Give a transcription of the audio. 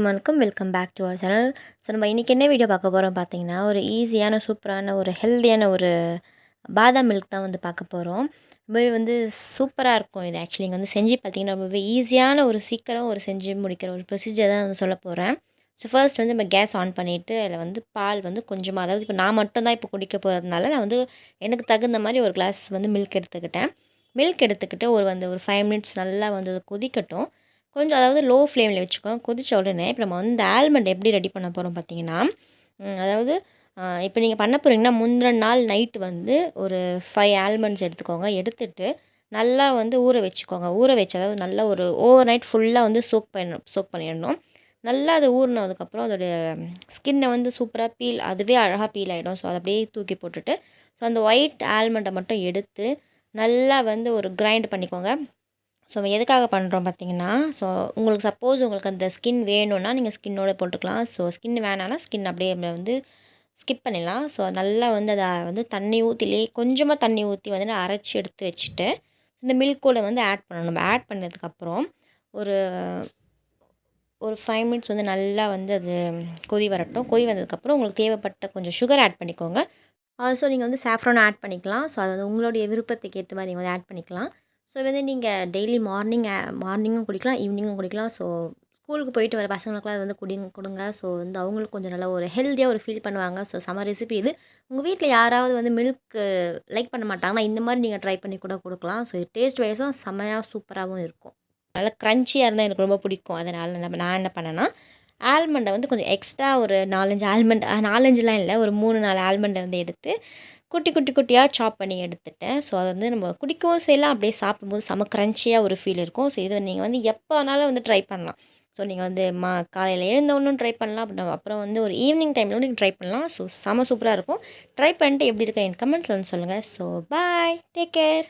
அனைவருக்கும் வணக்கம். Welcome back to our channel. So நம்ம இன்றைக்கி என்ன வீடியோ பார்க்க போகிறோம் பார்த்தீங்கன்னா, ஒரு ஈஸியான சூப்பரான ஒரு ஹெல்த்தியான ஒரு பாதாம் மில்க் தான் வந்து பார்க்க போகிறோம். ரொம்பவே வந்து சூப்பராக இருக்கும். இது ஆக்சுவலி இங்கே வந்து செஞ்சு பார்த்தீங்கன்னா ரொம்பவே ஈஸியான ஒரு சீக்கிரம் ஒரு செஞ்சு முடிக்கிற ஒரு ப்ரொசீஜர் தான் வந்து சொல்ல போகிறேன். ஸோ ஃபர்ஸ்ட் வந்து நம்ம கேஸ் ஆன் பண்ணிவிட்டு அதில் வந்து பால் வந்து கொஞ்சமாக, அதாவது இப்போ நான் மட்டும் தான் இப்போ குடிக்க போகிறதுனால நான் வந்து எனக்கு தகுந்த மாதிரி ஒரு கிளாஸ் வந்து மில்க் எடுத்துக்கிட்டேன். மில்க் எடுத்துக்கிட்டு ஒரு 5 மினிட்ஸ் நல்லா வந்து அது கொதிக்கட்டும். கொஞ்சம் அதாவது லோ ஃப்ளேமில் வச்சுக்கோங்க. கொதித்த உடனே இப்போ நம்ம வந்து இந்த ஆல்மண்ட் எப்படி ரெடி பண்ண போகிறோம் பார்த்தீங்கன்னா, அதாவது இப்போ நீங்கள் பண்ண போகிறீங்கன்னா முந்தின நாள் நைட்டு வந்து ஒரு 5 ஆல்மண்ட்ஸ் எடுத்துக்கோங்க. எடுத்துட்டு நல்லா வந்து ஊற வச்சுக்கோங்க. ஊற வச்சு அதாவது நல்லா ஒரு ஓவர் நைட் ஃபுல்லாக வந்து சோக் பண்ணிடணும். நல்லா அது ஊறினதுக்கப்புறம் அதோடைய ஸ்கின்னை வந்து சூப்பராக அதுவே அழகாக பீல் ஆகிடும். ஸோ அதை அப்படியே தூக்கி போட்டுட்டு ஸோ அந்த ஒயிட் ஆல்மண்டை மட்டும் எடுத்து நல்லா வந்து ஒரு கிரைண்ட் பண்ணிக்கோங்க. ஸோ எதுக்காக பண்ணுறோம் பார்த்தீங்கன்னா, ஸோ உங்களுக்கு சப்போஸ் உங்களுக்கு அந்த ஸ்கின் வேணும்னா நீங்கள் ஸ்கின்னோட போட்டுக்கலாம். ஸோ ஸ்கின் வேணான்னா ஸ்கின் அப்படியே வந்து ஸ்கிப் பண்ணிடலாம். ஸோ நல்லா வந்து அதை வந்து தண்ணி ஊற்றிலே கொஞ்சமாக தண்ணி ஊற்றி வந்து அரைச்சி எடுத்து வச்சுட்டு இந்த மில்கோட வந்து ஆட் பண்ணணும். நம்ம ஆட் பண்ணதுக்கப்புறம் ஒரு ஒரு 5 மினிட்ஸ் வந்து நல்லா வந்து அது கொதி வரட்டும். கொதி வந்ததுக்கப்புறம் உங்களுக்கு தேவைப்பட்ட கொஞ்சம் சுகர் ஆட் பண்ணிக்கோங்க. ஆல்சோ நீங்கள் வந்து சாஃப்ரான் ஆட் பண்ணிக்கலாம். ஸோ அது உங்களுடைய விருப்பத்துக்கு ஏற்ற மாதிரி நீங்கள் வந்து ஆட் பண்ணிக்கலாம். ஸோ வந்து நீங்கள் டெய்லி மார்னிங்கும் குடிக்கலாம், ஈவினிங்கும் குடிக்கலாம். ஸோ ஸ்கூலுக்கு போயிட்டு வர பசங்களுக்குலாம் அது வந்து கொடுங்க. ஸோ வந்து அவங்களுக்கு கொஞ்சம் நல்லா ஒரு ஹெல்த்தியாக ஒரு ஃபீல் பண்ணுவாங்க. ஸோ செம ரெசிபி இது. உங்கள் வீட்டில் யாராவது வந்து மில்க் லைக் பண்ண மாட்டாங்கன்னா இந்த மாதிரி நீங்கள் ட்ரை பண்ணி கூட கொடுக்கலாம். ஸோ இது டேஸ்ட் வைஸும் செம்மையாக சூப்பராகவும் இருக்கும். நல்லா க்ரன்ச்சியாக இருந்தால் எனக்கு ரொம்ப பிடிக்கும். அதனால் நான் என்ன பண்ணேன்னா, ஆல்மண்டை வந்து கொஞ்சம் எக்ஸ்ட்ரா ஒரு 4, 5 ஆல்மண்ட் 4, 5லாம் இல்லை, ஒரு 3, 4 ஆல்மண்டை வந்து எடுத்து குட்டியாக சாப் பண்ணி எடுத்துட்டேன். ஸோ அதை வந்து நம்ம குடிக்கவும் செய்யலாம், அப்படியே சாப்பிடும்போது செம க்ரன்ச்சியாக ஒரு ஃபீல் இருக்கும். ஸோ இதை நீங்கள் வந்து எப்போ வேணாலும் வந்து ட்ரை பண்ணலாம். ஸோ நீங்கள் வந்து காலையில் எழுந்தவுடனும் ட்ரை பண்ணலாம், அப்புறம் வந்து ஒரு ஈவினிங் டைமில் கூட நீங்கள் ட்ரை பண்ணலாம். ஸோ செம சூப்பராக இருக்கும். ட்ரை பண்ணிட்டு எப்படி இருக்கு என் கமெண்ட்ஸில் வந்து சொல்லுங்கள். So bye, take care.